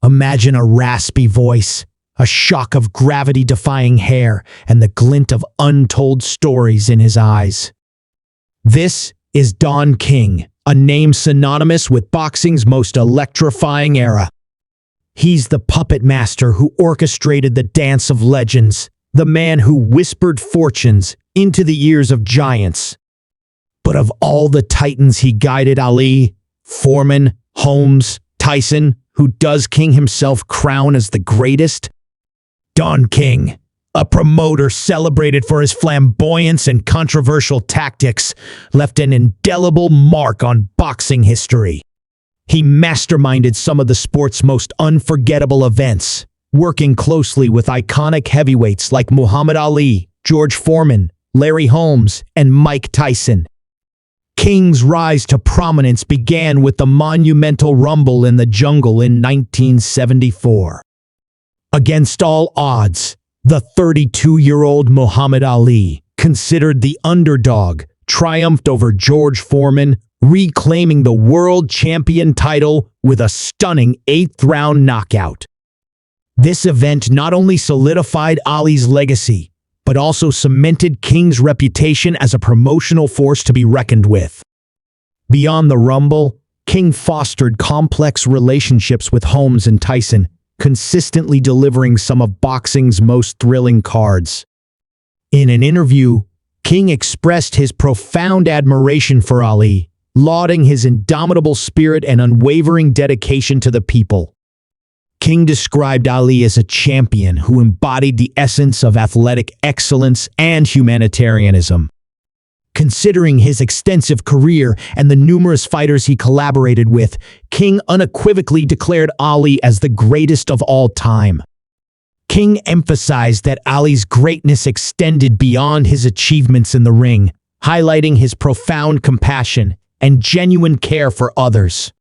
Imagine a raspy voice, a shock of gravity-defying hair, and the glint of untold stories in his eyes. This is Don King, a name synonymous with boxing's most electrifying era. He's the puppet master who orchestrated the dance of legends, the man who whispered fortunes into the ears of giants. But of all the titans he guided, Ali, Foreman, Holmes, Tyson, who does King himself crown as the greatest? Don King, a promoter celebrated for his flamboyance and controversial tactics, left an indelible mark on boxing history. He masterminded some of the sport's most unforgettable events, working closely with iconic heavyweights like Muhammad Ali, George Foreman, Larry Holmes, and Mike Tyson. King's rise to prominence began with the monumental Rumble in the Jungle in 1974. Against all odds, the 32-year-old Muhammad Ali, considered the underdog, triumphed over George Foreman, reclaiming the world champion title with a stunning 8th-round knockout. This event not only solidified Ali's legacy, but also cemented King's reputation as a promotional force to be reckoned with. Beyond the Rumble, King fostered complex relationships with Holmes and Tyson, consistently delivering some of boxing's most thrilling cards. In an interview, King expressed his profound admiration for Ali, lauding his indomitable spirit and unwavering dedication to the people. King described Ali as a champion who embodied the essence of athletic excellence and humanitarianism. Considering his extensive career and the numerous fighters he collaborated with, King unequivocally declared Ali as the greatest of all time. King emphasized that Ali's greatness extended beyond his achievements in the ring, highlighting his profound compassion and genuine care for others.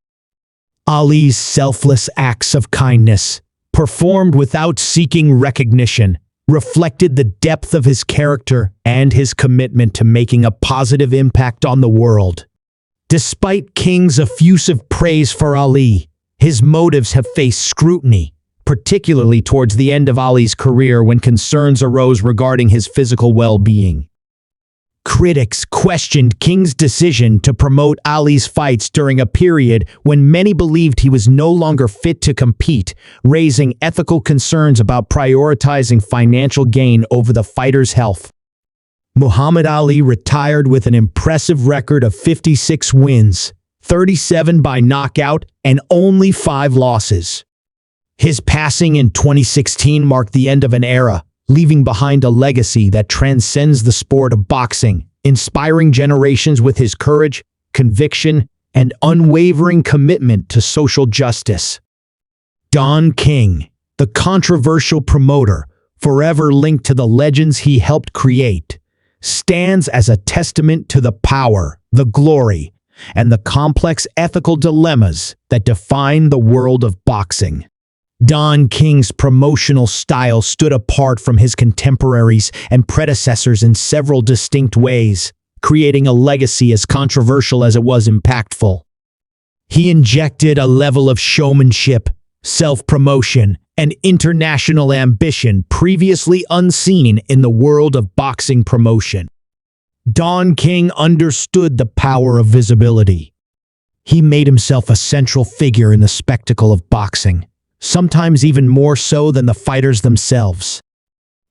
Ali's selfless acts of kindness, performed without seeking recognition, reflected the depth of his character and his commitment to making a positive impact on the world. Despite King's effusive praise for Ali, his motives have faced scrutiny, particularly towards the end of Ali's career when concerns arose regarding his physical well-being. Critics questioned King's decision to promote Ali's fights during a period when many believed he was no longer fit to compete, raising ethical concerns about prioritizing financial gain over the fighter's health. Muhammad Ali retired with an impressive record of 56 wins, 37 by knockout, and only 5 losses. His passing in 2016 marked the end of an era, leaving behind a legacy that transcends the sport of boxing, inspiring generations with his courage, conviction, and unwavering commitment to social justice. Don King, the controversial promoter, forever linked to the legends he helped create, stands as a testament to the power, the glory, and the complex ethical dilemmas that define the world of boxing. Don King's promotional style stood apart from his contemporaries and predecessors in several distinct ways, creating a legacy as controversial as it was impactful. He injected a level of showmanship, self-promotion, and international ambition previously unseen in the world of boxing promotion. Don King understood the power of visibility. He made himself a central figure in the spectacle of boxing, sometimes even more so than the fighters themselves.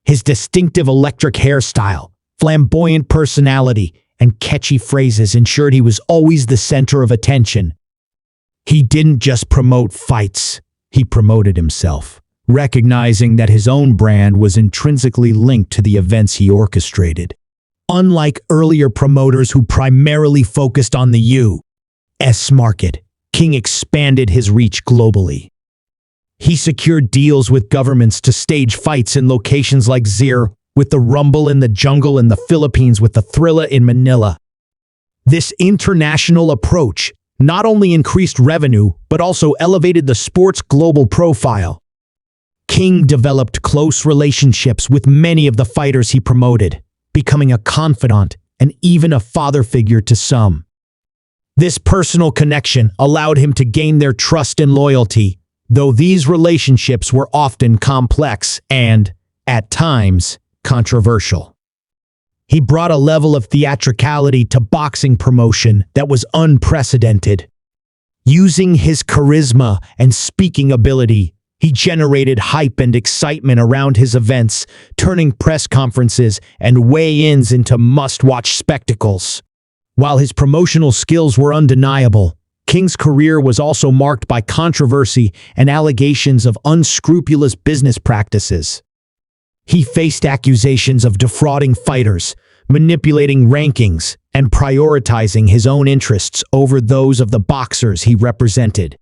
His distinctive electric hairstyle, flamboyant personality, and catchy phrases ensured he was always the center of attention. He didn't just promote fights, he promoted himself, recognizing that his own brand was intrinsically linked to the events he orchestrated. Unlike earlier promoters who primarily focused on the U.S. market, King expanded his reach globally. He secured deals with governments to stage fights in locations like Zaire, with the Rumble in the Jungle in the Philippines, with the Thrilla in Manila. This international approach not only increased revenue, but also elevated the sport's global profile. King developed close relationships with many of the fighters he promoted, becoming a confidant and even a father figure to some. This personal connection allowed him to gain their trust and loyalty, though these relationships were often complex and, at times, controversial. He brought a level of theatricality to boxing promotion that was unprecedented. Using his charisma and speaking ability, he generated hype and excitement around his events, turning press conferences and weigh-ins into must-watch spectacles. While his promotional skills were undeniable, King's career was also marked by controversy and allegations of unscrupulous business practices. He faced accusations of defrauding fighters, manipulating rankings, and prioritizing his own interests over those of the boxers he represented.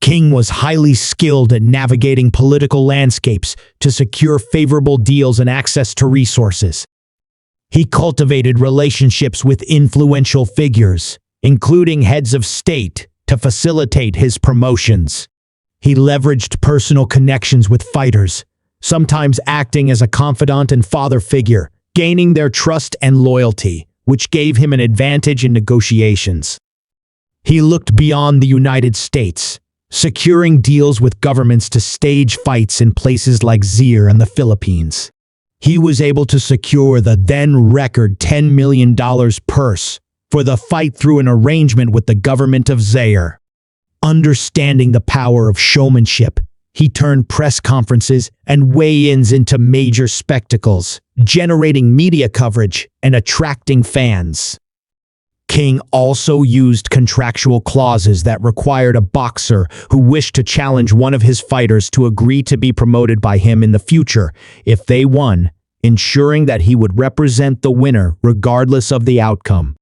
King was highly skilled at navigating political landscapes to secure favorable deals and access to resources. He cultivated relationships with influential figures, including heads of state, to facilitate his promotions. He leveraged personal connections with fighters, sometimes acting as a confidant and father figure, gaining their trust and loyalty, which gave him an advantage in negotiations. He looked beyond the United States, securing deals with governments to stage fights in places like Zaire and the Philippines. He was able to secure the then-record $10 million purse for the fight through an arrangement with the government of Zaire. Understanding the power of showmanship, he turned press conferences and weigh-ins into major spectacles, generating media coverage and attracting fans. King also used contractual clauses that required a boxer who wished to challenge one of his fighters to agree to be promoted by him in the future if they won, ensuring that he would represent the winner regardless of the outcome.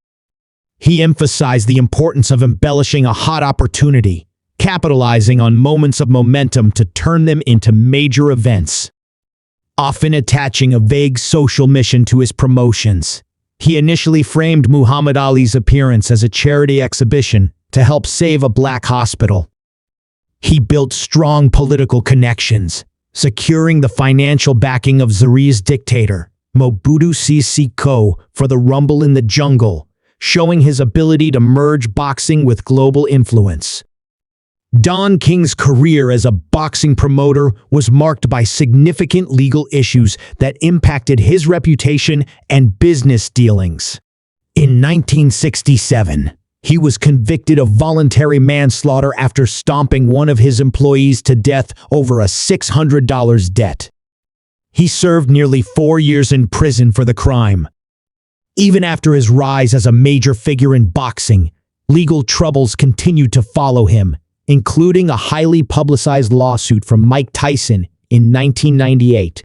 He emphasized the importance of embellishing a hot opportunity, capitalizing on moments of momentum to turn them into major events. Often attaching a vague social mission to his promotions, he initially framed Muhammad Ali's appearance as a charity exhibition to help save a black hospital. He built strong political connections, securing the financial backing of Zaire's dictator, Mobutu Sese Seko, for the Rumble in the Jungle, showing his ability to merge boxing with global influence. Don King's career as a boxing promoter was marked by significant legal issues that impacted his reputation and business dealings. In 1967, he was convicted of voluntary manslaughter after stomping one of his employees to death over a $600 debt. He served nearly 4 years in prison for the crime. Even after his rise as a major figure in boxing, legal troubles continued to follow him, including a highly publicized lawsuit from Mike Tyson in 1998.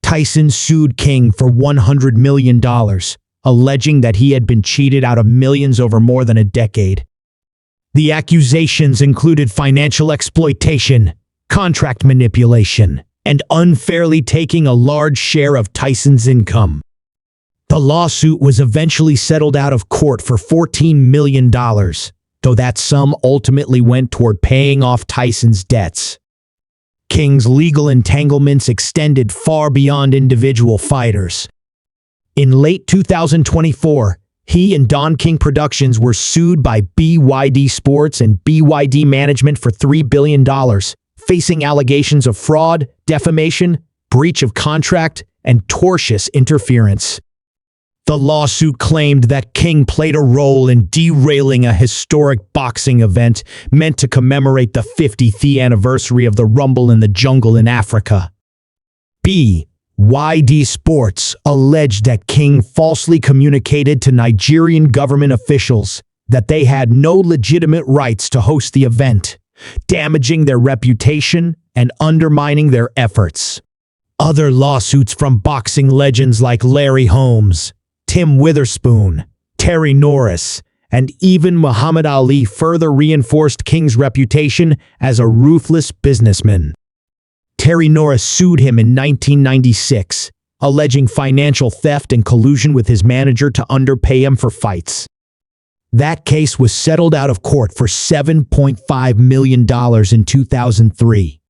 Tyson sued King for $100 million, alleging that he had been cheated out of millions over more than a decade. The accusations included financial exploitation, contract manipulation, and unfairly taking a large share of Tyson's income. The lawsuit was eventually settled out of court for $14 million, though that sum ultimately went toward paying off Tyson's debts. King's legal entanglements extended far beyond individual fighters. In late 2024, he and Don King Productions were sued by BYD Sports and BYD Management for $3 billion, facing allegations of fraud, defamation, breach of contract, and tortious interference. The lawsuit claimed that King played a role in derailing a historic boxing event meant to commemorate the 50th anniversary of the Rumble in the Jungle in Africa. BYD Sports alleged that King falsely communicated to Nigerian government officials that they had no legitimate rights to host the event, damaging their reputation and undermining their efforts. Other lawsuits from boxing legends like Larry Holmes, Tim Witherspoon, Terry Norris, and even Muhammad Ali further reinforced King's reputation as a ruthless businessman. Terry Norris sued him in 1996, alleging financial theft and collusion with his manager to underpay him for fights. That case was settled out of court for $7.5 million in 2003.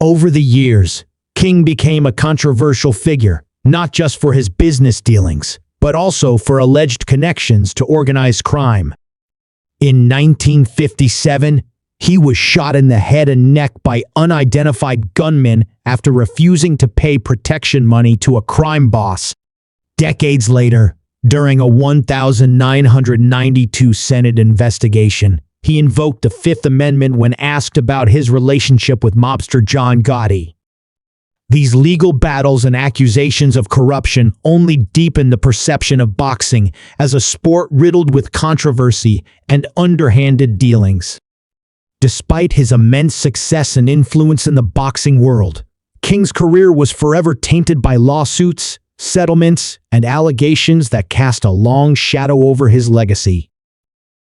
Over the years, King became a controversial figure, not just for his business dealings, but also for alleged connections to organized crime. In 1957, He was shot in the head and neck by unidentified gunmen after refusing to pay protection money to a crime boss. Decades later, during a 1992 Senate investigation, he invoked the Fifth Amendment when asked about his relationship with mobster John Gotti. These legal battles and accusations of corruption only deepen the perception of boxing as a sport riddled with controversy and underhanded dealings. Despite his immense success and influence in the boxing world, King's career was forever tainted by lawsuits, settlements, and allegations that cast a long shadow over his legacy.